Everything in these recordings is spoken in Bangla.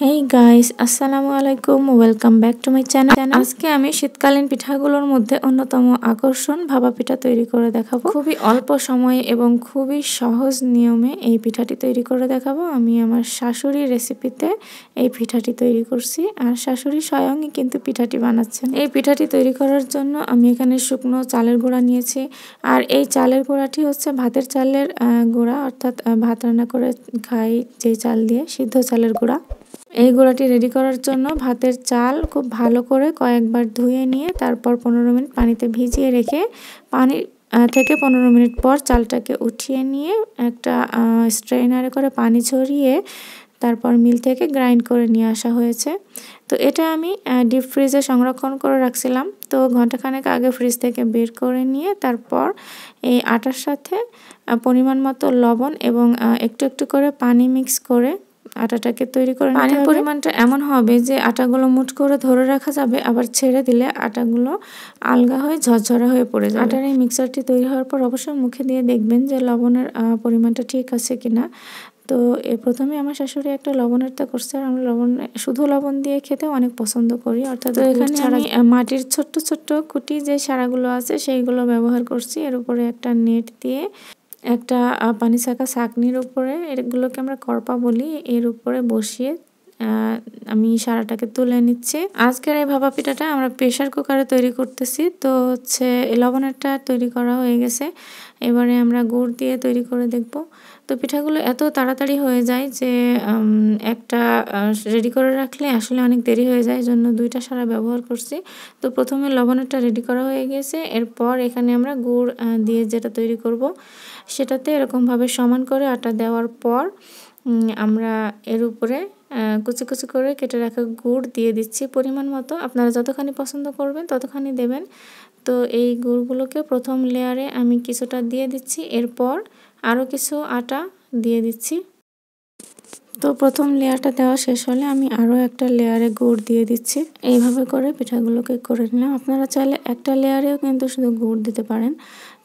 হেই গাইস, আসসালামু আলাইকুম, welcome back to my channel. আজকে আমি শীতকালীন পিঠাগুলোর মধ্যে অন্যতম আকর্ষণ ভাপা পিঠা তৈরি করে দেখাবো। খুবই অল্প সময়ে এবং খুবই সহজ নিয়মে এই পিঠাটি তৈরি করে দেখাবো। আমি আমার শাশুড়ির রেসিপিতে এই পিঠাটি তৈরি করছি, আর শাশুড়ি স্বয়ংই কিন্তু পিঠাটি বানাচ্ছেন। এই পিঠাটি তৈরি করার জন্য আমি এখানে শুকনো চালের গুঁড়া নিয়েছি, আর এই চালের গুঁড়াটি হচ্ছে ভাতের চালের গুঁড়া, অর্থাৎ ভাত রান্না করে খাই যেই চাল দিয়ে, সিদ্ধ চালের গুঁড়া। এই গুঁড়াটি রেডি করার জন্য ভাতের চাল খুব ভালো করে কয়েকবার ধুয়ে নিয়ে তারপর 15 মিনিট পানিতে ভিজিয়ে রেখে পানি থেকে 15 মিনিট পর চালটাকে উঠিয়ে নিয়ে একটা স্ট্রেনারে করে পানি ঝরিয়ে তারপর মিল থেকে গ্রাইন্ড করে নিয়ে আসা হয়েছে। তো এটা আমি ডিপ ফ্রিজে সংরক্ষণ করে রাখছিলাম। তো ঘন্টাখানেক আগে ফ্রিজ থেকে বের করে নিয়ে তারপর এই আটার সাথে পরিমাণ মতো লবণ এবং একটু একটু করে পানি মিক্স করে আটাটাকে তৈরি করে নিতে হবে। পানির পরিমাণটা এমন হবে যে আটাগুলো মুঠ করে ধরে রাখা যাবে, আবার ছেড়ে দিলে আটাগুলো আলগা হয়ে ঝরঝরা হয়ে পড়ে যাবে। আটার এই মিক্সারটি তৈরি হওয়ার পর অবশ্যই মুখে দিয়ে দেখবেন যে লবণের পরিমাণটা ঠিক আছে কিনা। তো প্রথমে আমার শাশুড়ি একটা লবণেরটা করছে, আর আমরা শুধু লবণ দিয়ে খেতে অনেক পছন্দ করি। অর্থাৎ এখানে আমি মাটির ছোট্ট ছোট্ট কুটি যে সারাগুলো আছে সেইগুলো ব্যবহার করছি। এর উপরে একটা নেট দিয়ে একটা পানি ছাঁকা ছাঁকনির উপরে, এগুলোকে আমরা করপা বলি, এর উপরে বসিয়ে আমি সারাটাকে তুলে নিচ্ছি। আজকের এই ভাপা পিঠাটা আমরা প্রেশার কুকারে তৈরি করতেছি। তো হচ্ছে লবণেরটা তৈরি করা হয়ে গেছে, এবারে আমরা গুড় দিয়ে তৈরি করে দেখব। তো পিঠাগুলো এত তাড়াতাড়ি হয়ে যায় যে একটা রেডি করে রাখলে আসলে অনেক দেরি হয়ে যায়, জন্য দুইটা সারা ব্যবহার করছি। তো প্রথমে লবণেরটা রেডি করা হয়ে গেছে, এরপর এখানে আমরা গুড় দিয়ে যেটা তৈরি করব সেটাতে এরকমভাবে সমান করে আটা দেওয়ার পর আমরা এর উপরে কুচি কুচি করে কেটে রাখা গুড় দিয়ে দিচ্ছি পরিমাণ মতো। আপনারা যতখানি পছন্দ করবেন ততখানি দেবেন। তো এই গুড়গুলোকে প্রথম লেয়ারে আমি কিছুটা দিয়ে দিচ্ছি, এরপর আরও কিছু আটা দিয়ে দিচ্ছি। তো প্রথম লেয়ারটা দেওয়া শেষ হলে আমি আরও একটা লেয়ারে গুড় দিয়ে দিচ্ছি। এইভাবে করে পিঠাগুলোকে করে নিলাম। আপনারা চাইলে একটা লেয়ারেও কিন্তু শুধু গুড় দিতে পারেন,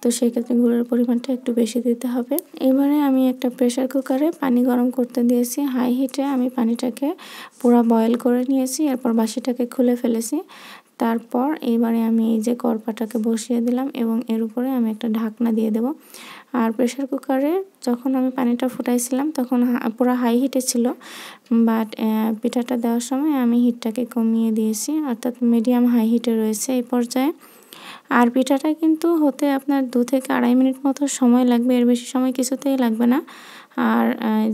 তো সেই ক্ষেত্রে গুড়ের পরিমাণটা একটু বেশি দিতে হবে। এবারে আমি একটা প্রেসার কুকারে পানি গরম করতে দিয়েছি। হাই হিটে আমি পানিটাকে পুরো বয়েল করে নিয়েছি, এরপর বাসিটাকে খুলে ফেলেছি। তারপর এইবারে আমি এই যে করপাটাকে বসিয়ে দিলাম এবং এর উপরে আমি একটা ঢাকনা দিয়ে দেব। আর প্রেসার কুকারে যখন আমি পানিটা ফুটাইছিলাম তখন পুরো হাই হিটে ছিল, বাট পিঠাটা দেওয়ার সময় আমি হিটটাকে কমিয়ে দিয়েছি, অর্থাৎ মিডিয়াম হাই হিটে রয়েছে এই পর্যায়ে। আর পিঠাটা কিন্তু হতে আপনার 2 থেকে 2.5 মিনিট মতো সময় লাগবে, এর বেশি সময় কিছুতেই লাগবে না। আর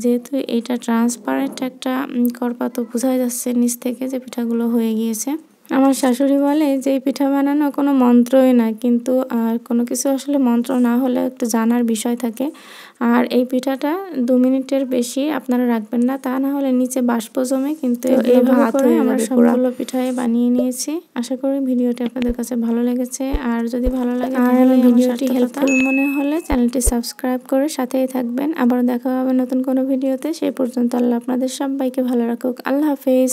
যেহেতু এটা ট্রান্সপারেন্ট একটা করপা, তো বোঝাই যাচ্ছে নিচ থেকে যে পিঠাগুলো হয়ে গিয়েছে। আমার শাশুড়ি বলে যে এই পিঠা বানানো কোনো মন্ত্রই না, কিন্তু আর কোনো কিছু আসলে মন্ত্র না হলে একটু জানার বিষয় থাকে। আর এই পিঠাটা 2 মিনিটের বেশি আপনারা রাখবেন না, তা না হলে নিচে বাষ্প জমে কিন্তু এইভাবে করে আমরা সবগুলো পিঠাই বানিয়ে নিয়েছি। আশা করি ভিডিওটি আপনাদের কাছে ভালো লেগেছে, আর যদি ভালো লাগে তাহলে ভিডিওটি হেল্পফুল মনে হলে চ্যানেলটি সাবস্ক্রাইব করে সাথেই থাকবেন। আবার দেখা হবে নতুন কোনো ভিডিওতে। সেই পর্যন্ত আল্লাহ আপনাদের সবাইকে ভালো রাখুক। আল্লাহ হাফেজ।